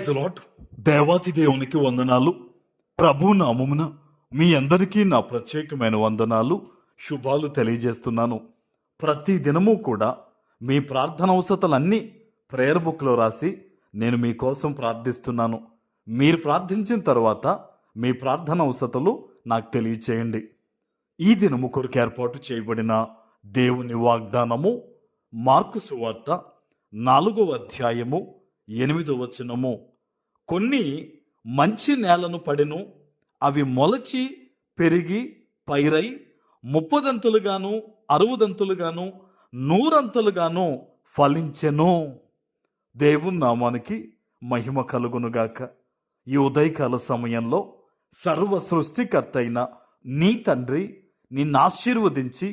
Praise lord. దేవాతి దేవునికి వందనాలు. ప్రభు నామమున మీ అందరికీ నా ప్రత్యేకమైన వందనాలు, శుభాలు తెలియజేస్తున్నాను. ప్రతి దినము కూడా మీ ప్రార్థన అవసరతలన్నీ ప్రేయర్ బుక్లో రాసి నేను మీకోసం ప్రార్థిస్తున్నాను. మీరు ప్రార్థించిన తర్వాత మీ ప్రార్థన అవసరతలు నాకు తెలియచేయండి. ఈ దినము కొరకు ఏర్పాటు చేయబడిన దేవుని వాగ్దానము మార్కు సువార్త 4వ అధ్యాయము 8వ వచనము. కొన్ని మంచి నేలను పడెను, అవి మొలచి పెరిగి పైరై 30దంతులుగాను 60దంతులుగాను 100అంతులుగాను ఫలించెను. దేవుని నామానికి మహిమ కలుగునుగాక. ఈ ఉదయకాల సమయంలో సర్వ సృష్టికర్త అయిన నీ తండ్రి నిన్ను ఆశీర్వదించి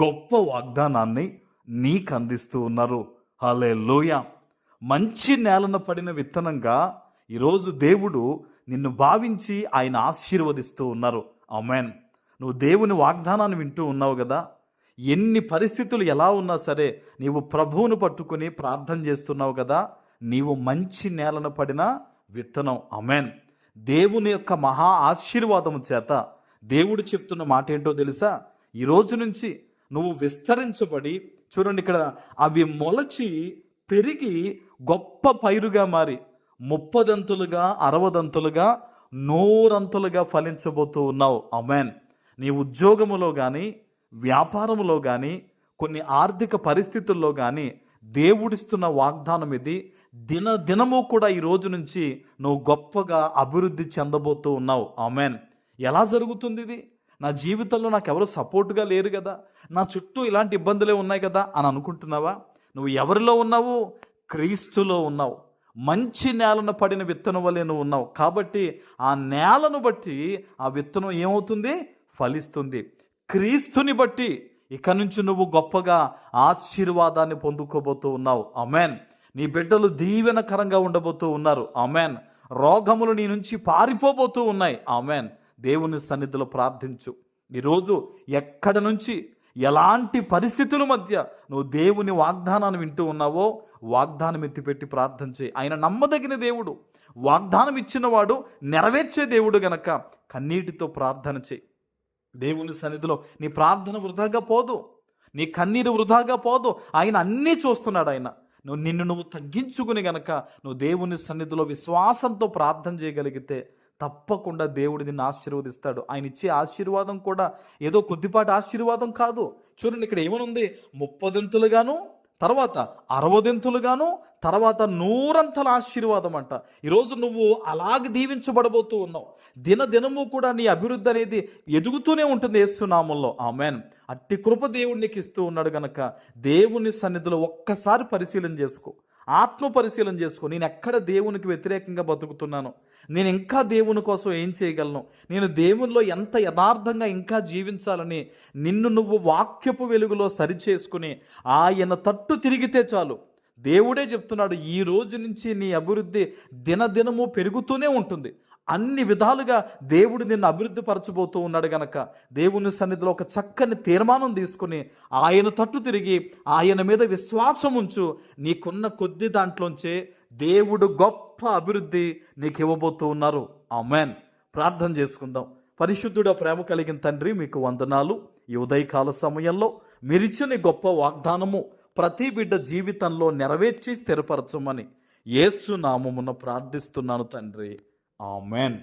గొప్ప వాగ్దానాన్ని నీకు అందిస్తూ ఉన్నారు. హల్లెలూయా. మంచి నేలన పడిన విత్తనంగా ఈరోజు దేవుడు నిన్ను భావించి ఆయన ఆశీర్వదిస్తూ ఉన్నారు. ఆమేన్. నువ్వు దేవుని వాగ్దానాన్ని వింటూ ఉన్నావు కదా. ఎన్ని పరిస్థితులు ఎలా ఉన్నా సరే నీవు ప్రభువును పట్టుకుని ప్రార్థన చేస్తున్నావు కదా. నీవు మంచి నేలన పడిన విత్తనం. ఆమేన్. దేవుని యొక్క మహా ఆశీర్వాదము చేత దేవుడు చెప్తున్న మాట ఏంటో తెలుసా? ఈరోజు నుంచి నువ్వు విస్తరించబడి, చూడండి ఇక్కడ, అవి మొలచి పెరిగి గొప్ప పైరుగా మారి 30దంతులుగా 60దంతులుగా 100అంతులుగా ఫలించబోతూ ఉన్నావు. ఆమేన్. నీ ఉద్యోగములో కానీ వ్యాపారములో కానీ కొన్ని ఆర్థిక పరిస్థితుల్లో కానీ దేవుడిస్తున్న వాగ్దానం ఇది. దినము కూడా ఈ రోజు నుంచి నువ్వు గొప్పగా అభివృద్ధి చెందబోతూ ఉన్నావు. ఆమేన్. ఎలా జరుగుతుంది ఇది? నా జీవితంలో నాకు ఎవరు సపోర్ట్గా లేరు కదా, నా చుట్టూ ఇలాంటి ఇబ్బందులే ఉన్నాయి కదా అని అనుకుంటున్నావా? నువ్వు ఎవరిలో ఉన్నావు? క్రీస్తులో ఉన్నావు. మంచి నేలను పడిన విత్తనం వలె నువ్వు ఉన్నావు. కాబట్టి ఆ నేలను బట్టి ఆ విత్తనం ఏమవుతుంది? ఫలిస్తుంది. క్రీస్తుని బట్టి ఇక నుంచి నువ్వు గొప్పగా ఆశీర్వాదాన్ని పొందుకోబోతూ ఉన్నావు. ఆమేన్. నీ బిడ్డలు దీవెనకరంగా ఉండబోతూ ఉన్నారు. ఆమేన్. రోగములు నీ నుంచి పారిపోబోతూ ఉన్నాయి. ఆమేన్. దేవుని సన్నిధిలో ప్రార్థించు. ఈరోజు ఎక్కడ నుంచి ఎలాంటి పరిస్థితుల మధ్య నువ్వు దేవుని వాగ్దానాన్ని వింటూ ఉన్నావో వాగ్దానం ఎత్తిపెట్టి ప్రార్థన చేయి. ఆయన నమ్మదగిన దేవుడు, వాగ్దానం ఇచ్చినవాడు, నెరవేర్చే దేవుడు గనక కన్నీటితో ప్రార్థన చేయి. దేవుని సన్నిధిలో నీ ప్రార్థన వృధాగా పోదు, నీ కన్నీరు వృధాగా పోదు. ఆయన అన్నీ చూస్తున్నాడు. ఆయన నిన్ను తగ్గించుకుని గనక నువ్వు దేవుని సన్నిధిలో విశ్వాసంతో ప్రార్థన చేయగలిగితే తప్పకుండా దేవుడు నిన్ను ఆశీర్వదిస్తాడు. ఆయన ఇచ్చే ఆశీర్వాదం కూడా ఏదో కొద్దిపాటి ఆశీర్వాదం కాదు. చూడండి, ఇక్కడ ఏమనుంది? 30దంతులుగాను, తర్వాత 60దంతులుగాను, తర్వాత 100అంతల ఆశీర్వాదం అంట. ఈరోజు నువ్వు అలాగే దీవించబడబోతూ ఉన్నావు. దినము కూడా నీ అభివృద్ధి అనేది ఎదుగుతూనే ఉంటుంది యేసు నామములో. ఆమేన్. అట్టి కృప దేవుడు నీకు ఇస్తూ ఉన్నాడు గనక దేవుని సన్నిధిలో ఒక్కసారి పరిశీలన చేసుకో, ఆత్మ పరిశీలన చేసుకో. నేను ఎక్కడ దేవునికి వ్యతిరేకంగా బతుకుతున్నాను? నేను ఇంకా దేవుని కోసం ఏం చేయగలను? నేను దేవునిలో ఎంత యథార్థంగా ఇంకా జీవించాలని నిన్ను నువ్వు వాక్యపు వెలుగులో సరిచేసుకుని ఆయన తట్టు తిరిగితే చాలు. దేవుడే చెప్తున్నాడు, ఈ రోజు నుంచి నీ అభివృద్ధి దినము పెరుగుతూనే ఉంటుంది. అన్ని విధాలుగా దేవుడు నిన్ను అభివృద్ధి పరచబోతూ ఉన్నాడు గనక దేవుని సన్నిధిలో ఒక చక్కని తీర్మానం తీసుకుని ఆయన తట్టు తిరిగి ఆయన మీద విశ్వాసం ఉంచు. నీకున్న కొద్ది దాంట్లోంచే దేవుడు గొప్ప అభివృద్ధి నీకు ఇవ్వబోతూ ఉన్నారు. ఆమేన్. ప్రార్థన చేసుకుందాం. పరిశుద్ధుడ, ప్రేమ కలిగిన తండ్రి, మీకు వందనాలు. ఈ ఉదయకాల సమయంలో మీరిచ్చిన గొప్ప వాగ్దానము ప్రతి బిడ్డ జీవితంలో నెరవేర్చి స్థిరపరచమని యేసు నామమున ప్రార్థిస్తున్నాను తండ్రి. ఆమేన్.